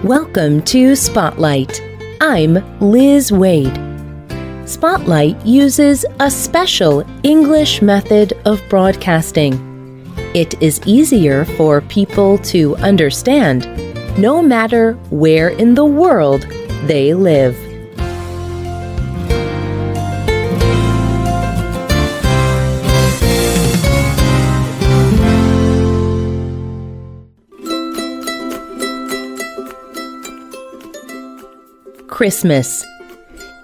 Welcome to Spotlight. I'm Liz Wade. Spotlight uses a special English method of broadcasting. It is easier for people to understand, no matter where in the world they live. Christmas.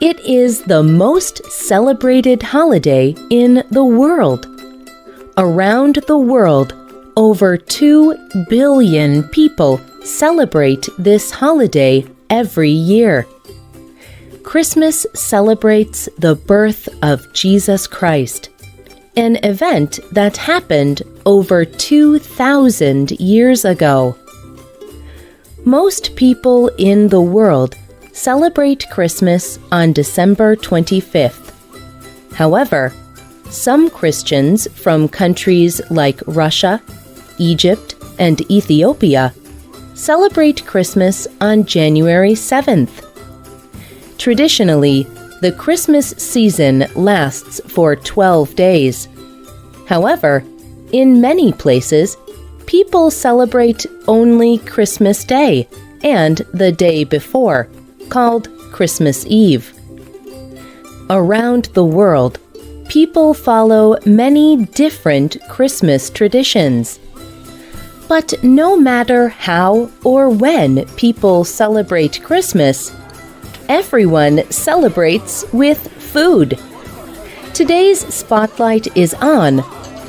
It is the most celebrated holiday in the world. Around the world, over 2 billion people celebrate this holiday every year. Christmas celebrates the birth of Jesus Christ, an event that happened over 2,000 years ago. Most people in the world celebrate Christmas on December 25th. However, some Christians from countries like Russia, Egypt, and Ethiopia celebrate Christmas on January 7th. Traditionally, the Christmas season lasts for 12 days. However, in many places, people celebrate only Christmas Day and the day before, called Christmas Eve. Around the world, people follow many different Christmas traditions. But no matter how or when people celebrate Christmas, everyone celebrates with food. Today's spotlight is on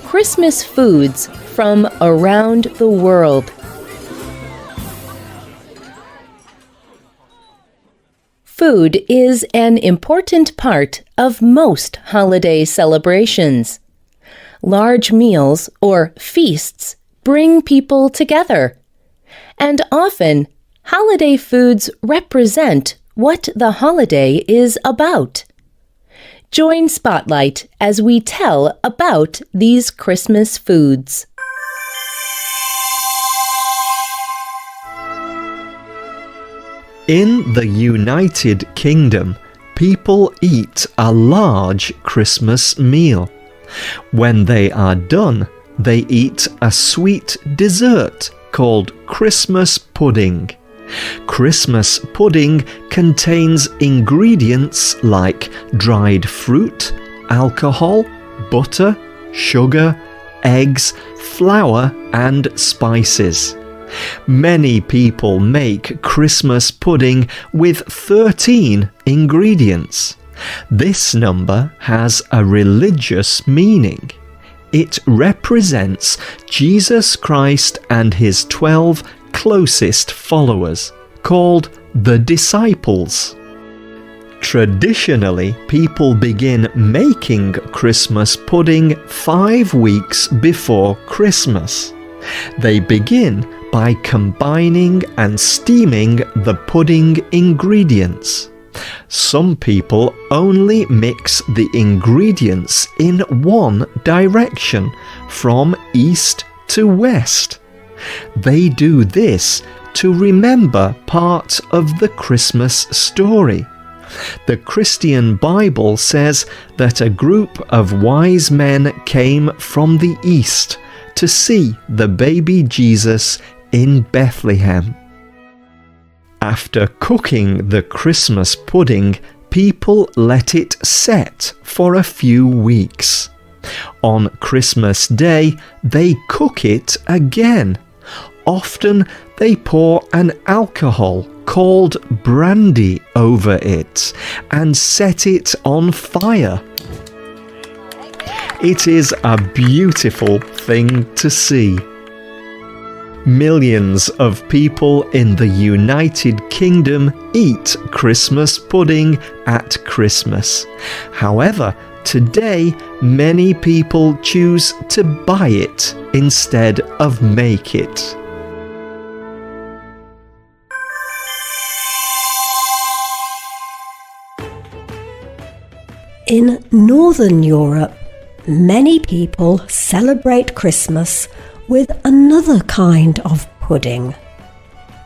Christmas foods from around the world. Food is an important part of most holiday celebrations. Large meals or feasts bring people together, and often holiday foods represent what the holiday is about. Join Spotlight as we tell about these Christmas foods. In the United Kingdom, people eat a large Christmas meal. When they are done, they eat a sweet dessert called Christmas pudding. Christmas pudding contains ingredients like dried fruit, alcohol, butter, sugar, eggs, flour, and spices. Many people make Christmas pudding with 13 ingredients. This number has a religious meaning. It represents Jesus Christ and his 12 closest followers, called the disciples. Traditionally, people begin making Christmas pudding 5 weeks before Christmas. They begin by combining and steaming the pudding ingredients. Some people only mix the ingredients in one direction, from east to west. They do this to remember part of the Christmas story. The Christian Bible says that a group of wise men came from the east to see the baby Jesus in Bethlehem. After cooking the Christmas pudding, people let it set for a few weeks. On Christmas Day, they cook it again. Often they pour an alcohol called brandy over it and set it on fire. It is a beautiful thing to see. Millions of people in the United Kingdom eat Christmas pudding at Christmas. However, today many people choose to buy it instead of make it. In Northern Europe, many people celebrate Christmas with another kind of pudding.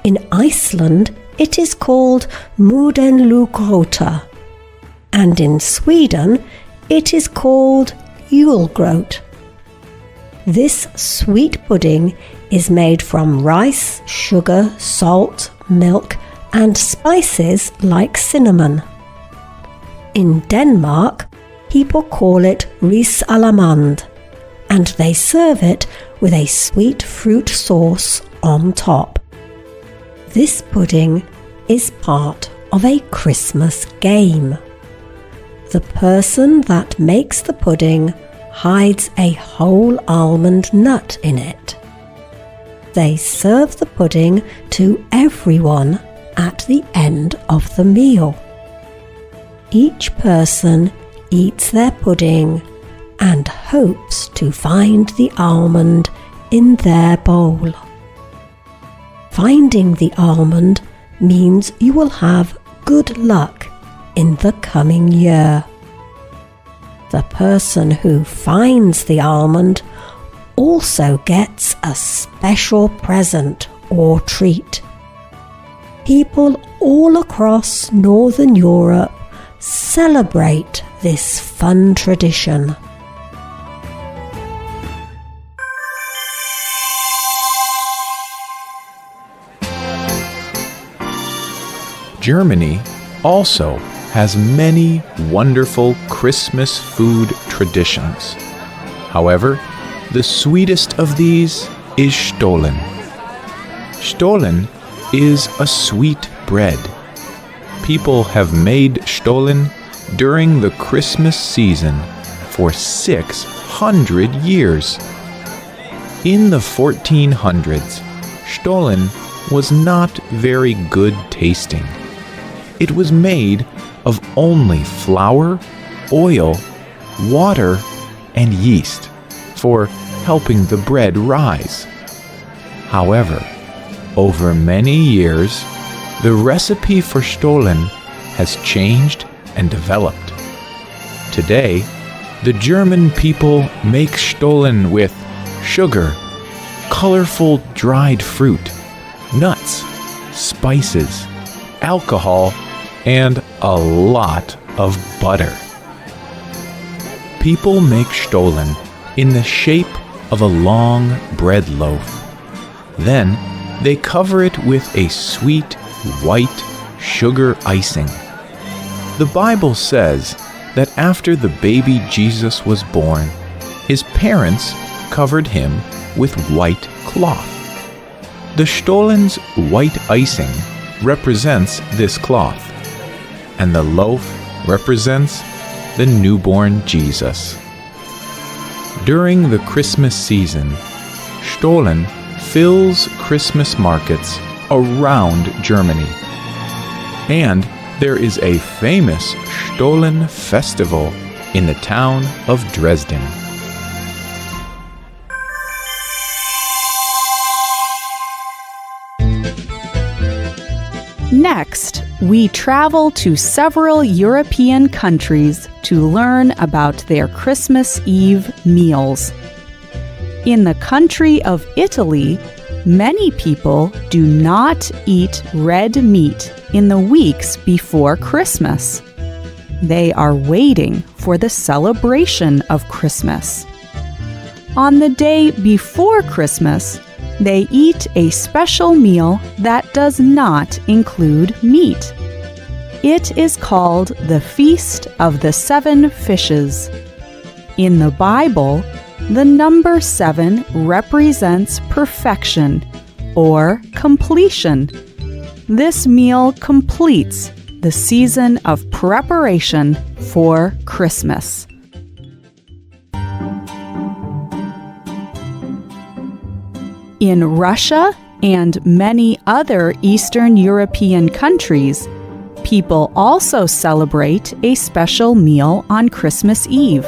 In Iceland, it is called mudenlugrota, and in Sweden, it is called julgröt. This sweet pudding is made from rice, sugar, salt, milk, and spices like cinnamon. In Denmark, people call it risalamande, and they serve it with a sweet fruit sauce on top. This pudding is part of a Christmas game. The person that makes the pudding hides a whole almond nut in it. They serve the pudding to everyone at the end of the meal. Each person eats their pudding and hopes to find the almond in their bowl. Finding the almond means you will have good luck in the coming year. The person who finds the almond also gets a special present or treat. People all across Northern Europe celebrate this fun tradition. Germany also has many wonderful Christmas food traditions. However, the sweetest of these is Stollen. Stollen is a sweet bread. People have made Stollen during the Christmas season for 600 years. In the 1400s, Stollen was not very good tasting. It was made of only flour, oil, water, and yeast for helping the bread rise. However, over many years, the recipe for Stollen has changed and developed. Today, the German people make Stollen with sugar, colorful dried fruit, nuts, spices, alcohol, and a lot of butter. People make Stollen in the shape of a long bread loaf. Then they cover it with a sweet white sugar icing. The Bible says that after the baby Jesus was born, his parents covered him with white cloth. The Stollen's white icing represents this cloth, and the loaf represents the newborn Jesus. During the Christmas season, Stollen fills Christmas markets around Germany. And there is a famous Stollen festival in the town of Dresden. Next, we travel to several European countries to learn about their Christmas Eve meals. In the country of Italy, many people do not eat red meat in the weeks before Christmas. They are waiting for the celebration of Christmas. On the day before Christmas, they eat a special meal that does not include meat. It is called the Feast of the Seven Fishes. In the Bible, the number 7 represents perfection or completion. This meal completes the season of preparation for Christmas. In Russia and many other Eastern European countries, people also celebrate a special meal on Christmas Eve.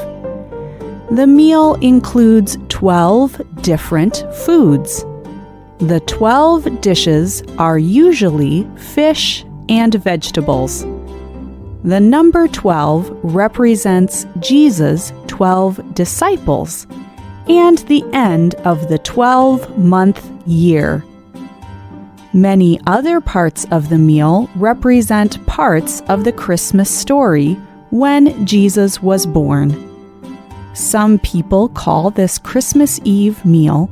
The meal includes 12 different foods. The 12 dishes are usually fish and vegetables. The number 12 represents Jesus' 12 disciples and the end of the 12-month year. Many other parts of the meal represent parts of the Christmas story when Jesus was born. Some people call this Christmas Eve meal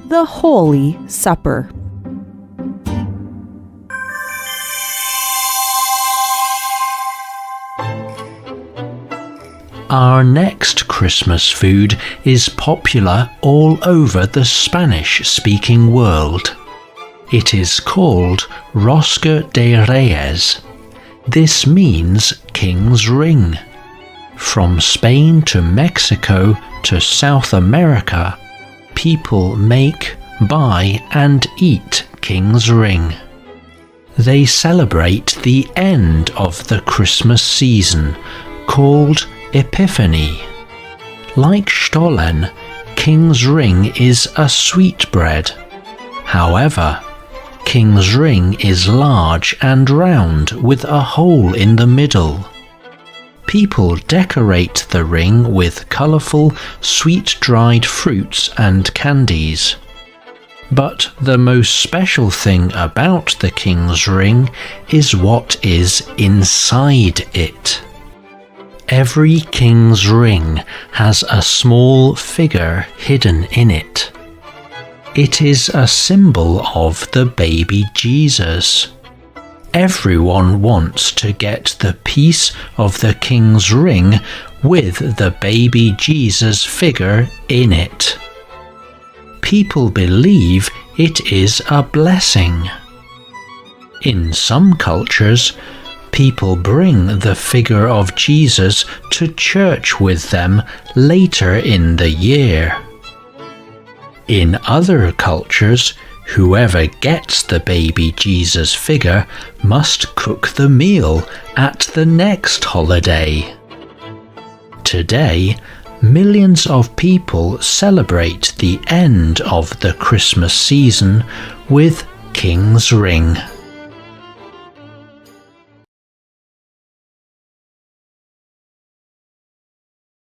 the Holy Supper. Our next Christmas food is popular all over the Spanish-speaking world. It is called Rosca de Reyes. This means King's Ring. From Spain to Mexico to South America, people make, buy and eat King's Ring. They celebrate the end of the Christmas season, called Epiphany. Like Stollen, King's Ring is a sweetbread. However, King's Ring is large and round with a hole in the middle. People decorate the ring with colourful, sweet-dried fruits and candies. But the most special thing about the King's Ring is what is inside it. Every King's Ring has a small figure hidden in it. It is a symbol of the baby Jesus. Everyone wants to get the piece of the King's Ring with the baby Jesus figure in it. People believe it is a blessing. In some cultures, people bring the figure of Jesus to church with them later in the year. In other cultures, whoever gets the baby Jesus figure must cook the meal at the next holiday. Today, millions of people celebrate the end of the Christmas season with King's Ring.